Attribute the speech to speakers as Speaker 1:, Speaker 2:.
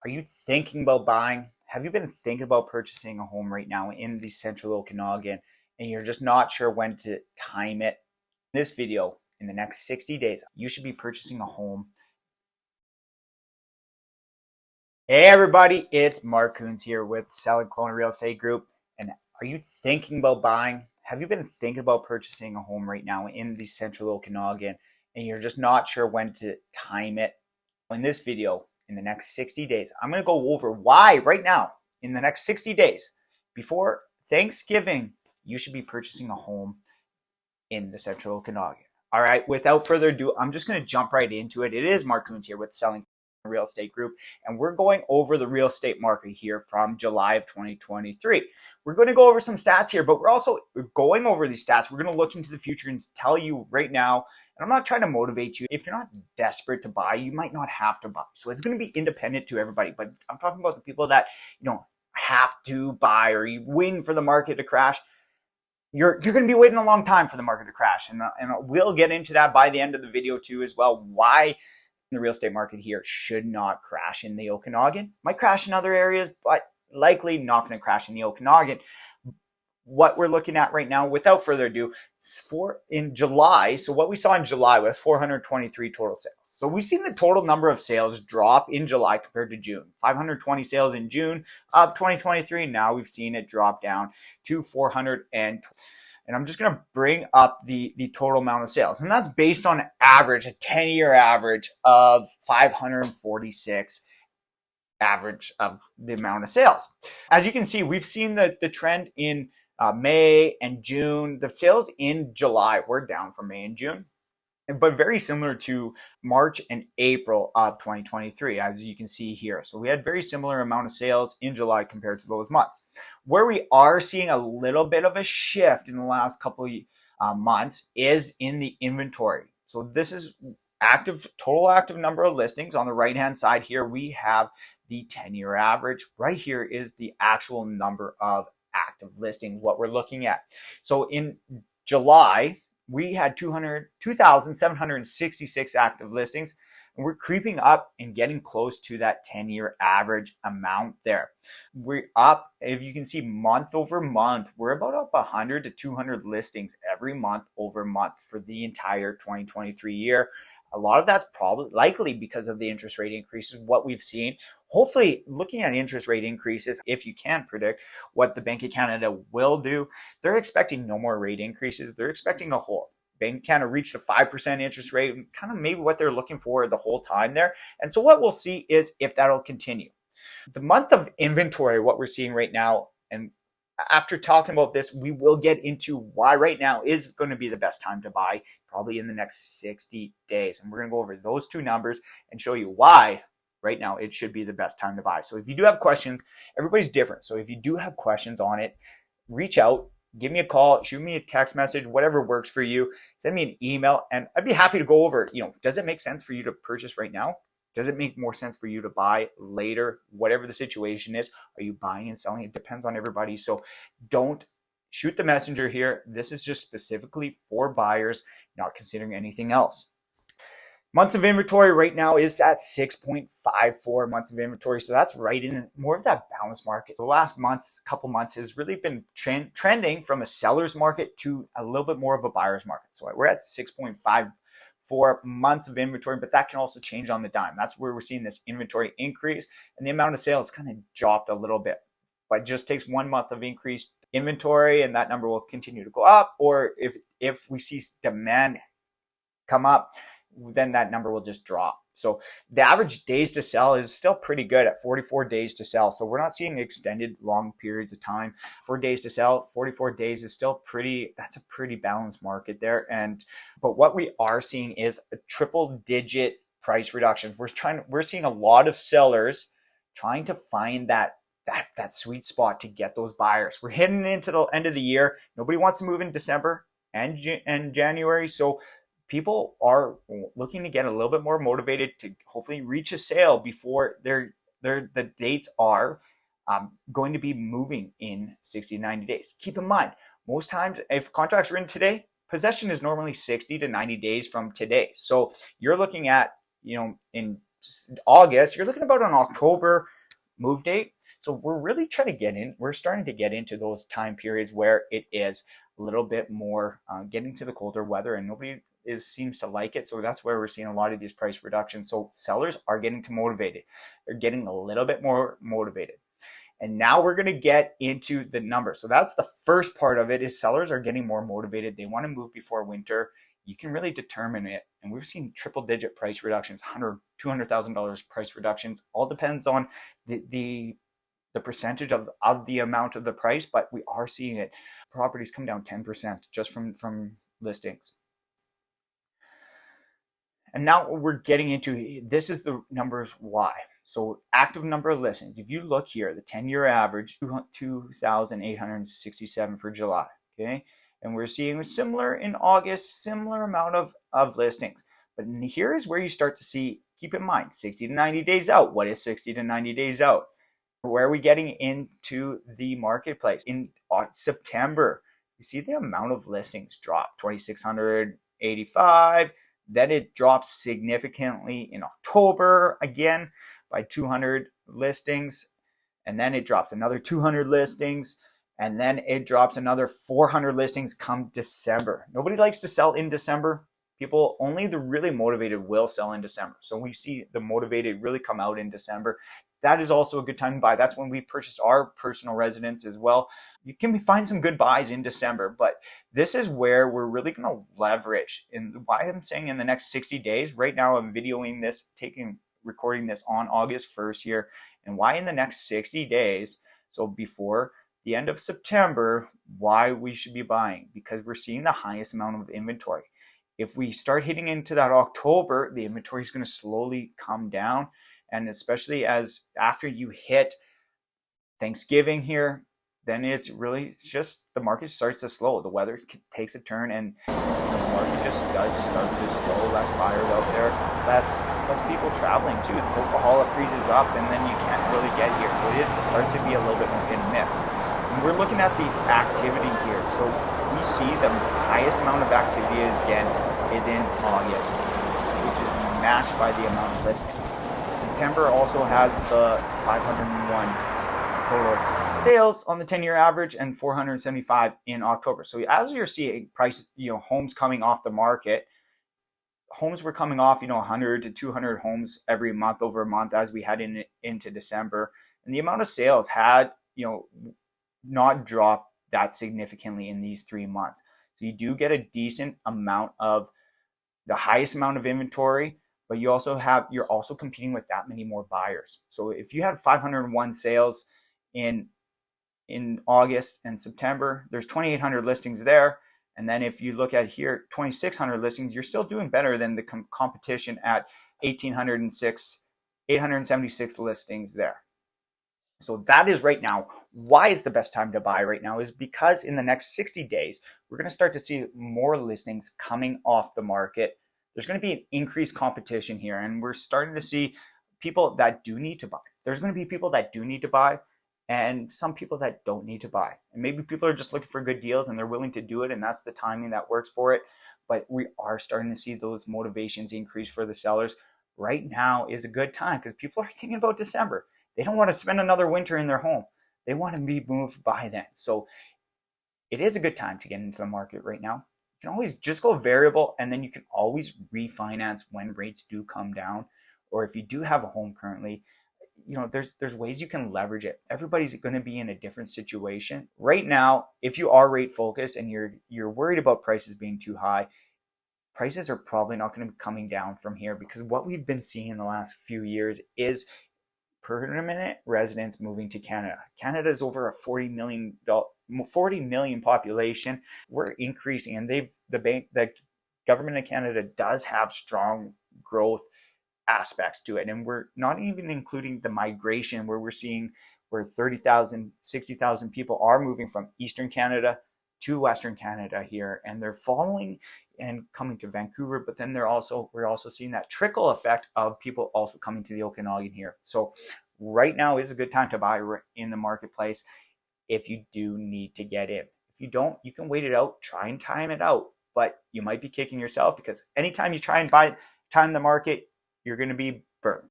Speaker 1: Are you thinking about buying? Have you been thinking about purchasing a home right now in the central Okanagan and you're just not sure when to time it? In this video, in the next 60 days, you should be purchasing a home. Hey everybody, it's Mark Coons here with Selling Kelowna Real Estate Group. And are you thinking about buying? Have you been thinking about purchasing a home right now in the central Okanagan and you're just not sure when to time it? In this video, in the next 60 days, I'm going to go over why right now, in the next 60 days, before Thanksgiving, you should be purchasing a home in the central Okanagan. All right, without further ado, I'm just going to jump right into it. It is Mark Coons here with Selling Real Estate Group, and we're going over the real estate market here from July of 2023. We're going to go over some stats here, but we're also going over these stats. We're going to look into the future and tell you right now. And I'm not trying to motivate you. If you're not desperate to buy, you might not have to buy. So it's going to be independent to everybody. But I'm talking about the people that have to buy, or you waiting for the market to crash. You're going to be waiting a long time for the market to crash, and we'll get into that by the end of the video too as well. Why the real estate market here should not crash in the Okanagan. Might crash in other areas, but likely not going to crash in the Okanagan. What we're looking at right now, without further ado, in July. So what we saw in July was 423 total sales. So we've seen the total number of sales drop in July compared to June. 520 sales in June of 2023. Now we've seen it drop down to 420. And I'm just going to bring up the total amount of sales. And that's based on average, a 10-year average of 546 average of the amount of sales. As you can see, we've seen the trend in May and June. The sales in July were down from May and June, but very similar to March and April of 2023, as you can see here. So we had very similar amount of sales in July compared to those months. Where we are seeing a little bit of a shift in the last couple of months is in the inventory. So this is total active number of listings. On the right-hand side here, we have the 10-year average. Right here is the actual number of active listings, what we're looking at. So in July, we had 2,766 active listings, and we're creeping up and getting close to that 10-year average amount there. We're up, if you can see, month over month, we're about up 100 to 200 listings every month over month for the entire 2023 year. A lot of that's probably likely because of the interest rate increases, what we've seen. Hopefully, looking at interest rate increases, if you can predict what the Bank of Canada will do, they're expecting no more rate increases. They're expecting a hold. Bank of Canada reached a 5% interest rate, kind of maybe what they're looking for the whole time there. And so what we'll see is if that'll continue. The month of inventory, what we're seeing right now, and after talking about this, we will get into why right now is going to be the best time to buy, probably in the next 60 days. And we're going to go over those two numbers and show you why right now it should be the best time to buy. So if you do have questions, everybody's different. So if you do have questions on it, reach out, give me a call, shoot me a text message, whatever works for you. Send me an email, and I'd be happy to go over, does it make sense for you to purchase right now? Does it make more sense for you to buy later? Whatever the situation is, are you buying and selling? It depends on everybody. So don't shoot the messenger here. This is just specifically for buyers, not considering anything else. Months of inventory right now is at 6.54 months of inventory. So that's right in more of that balanced market. So the last couple months has really been trending from a seller's market to a little bit more of a buyer's market. So we're at 6.54 months of inventory, but that can also change on the dime. That's where we're seeing this inventory increase, and the amount of sales kind of dropped a little bit. But it just takes 1 month of increased inventory, and that number will continue to go up. Or if we see demand come up, then that number will just drop. So the average days to sell is still pretty good at 44 days to sell. So we're not seeing extended long periods of time. 4 days to sell, 44 days is still that's a pretty balanced market there. But what we are seeing is a triple digit price reductions. We're seeing a lot of sellers trying to find that sweet spot to get those buyers. We're heading into the end of the year. Nobody wants to move in December and January. So people are looking to get a little bit more motivated to hopefully reach a sale before the dates are going to be moving in 60 to 90 days. Keep in mind, most times if contracts are in today, possession is normally 60 to 90 days from today. So you're looking at, in August, you're looking about an October move date. So we're really trying to get in. We're starting to get into those time periods where it is a little bit more getting to the colder weather, and nobody seems to like it. So that's where we're seeing a lot of these price reductions. So sellers are getting motivated. They're getting a little bit more motivated. And now we're going to get into the numbers. So that's the first part of it, is sellers are getting more motivated. They want to move before winter. You can really determine it. And we've seen triple digit price reductions, $100,000, $200,000 price reductions. All depends on the percentage of the amount of the price, but we are seeing it. Properties come down 10% just from listings. And now we're getting into, this is the numbers why. So active number of listings. If you look here, the 10-year average, 2,867 for July. Okay. And we're seeing similar in August, similar amount of listings. But here is where you start to see, keep in mind, 60 to 90 days out. What is 60 to 90 days out? Where are we getting into the marketplace? In September, you see the amount of listings drop, 2,685. Then it drops significantly in October again by 200 listings. And then it drops another 200 listings. And then it drops another 400 listings come December. Nobody likes to sell in December. People, only the really motivated will sell in December. So we see the motivated really come out in December. That is also a good time to buy. That's when we purchased our personal residence as well. You can find some good buys in December, but this is where we're really going to leverage. And why I'm saying in the next 60 days, right now I'm videoing this, recording this on August 1st here. And why in the next 60 days, so before the end of September, why we should be buying, because we're seeing the highest amount of inventory. If we start hitting into that October, the inventory is going to slowly come down. And especially as after you hit Thanksgiving here, then it's just the market starts to slow. The weather takes a turn, and the market just does start to slow. Less buyers out there, less people traveling too. Oklahoma freezes up, and then you can't really get here. So it starts to be a little bit more hit and miss. And we're looking at the activity here. So we see the highest amount of activity is in August, which is matched by the amount of listings. September also has the 501 total sales on the 10-year average and 475 in October. So as you're seeing price, homes coming off the market, homes were coming off, 100 to 200 homes every month over a month as we head into December. And the amount of sales had, not dropped that significantly in these 3 months. So you do get a decent amount of the highest amount of inventory, but you're also competing with that many more buyers. So if you had 501 sales in August and September, there's 2,800 listings there. And then if you look at here, 2,600 listings, you're still doing better than the competition at 876 listings there. So that is right now. Why is the best time to buy right now is because in the next 60 days, we're going to start to see more listings coming off the market. There's going to be an increased competition here, and we're starting to see people that do need to buy. There's going to be people that do need to buy and some people that don't need to buy. And maybe people are just looking for good deals and they're willing to do it, and that's the timing that works for it. But we are starting to see those motivations increase for the sellers. Right now is a good time because people are thinking about December. They don't want to spend another winter in their home. They want to be moved by then. So it is a good time to get into the market right now. You can always just go variable, and then you can always refinance when rates do come down. Or if you do have a home currently, there's ways you can leverage it. Everybody's going to be in a different situation. Right now, if you are rate focused and you're worried about prices being too high, prices are probably not going to be coming down from here, because what we've been seeing in the last few years is permanent residents moving to Canada. Canada is over a 40 million population. We're increasing, and the government of Canada does have strong growth aspects to it. And we're not even including the migration where we're seeing where 30,000, 60,000 people are moving from Eastern Canada to Western Canada here, and they're following and coming to Vancouver, but then we're also seeing that trickle effect of people also coming to the Okanagan here. So right now is a good time to buy in the marketplace if you do need to get in. If you don't, you can wait it out, try and time it out, but you might be kicking yourself, because anytime you try and time the market, you're going to be burned.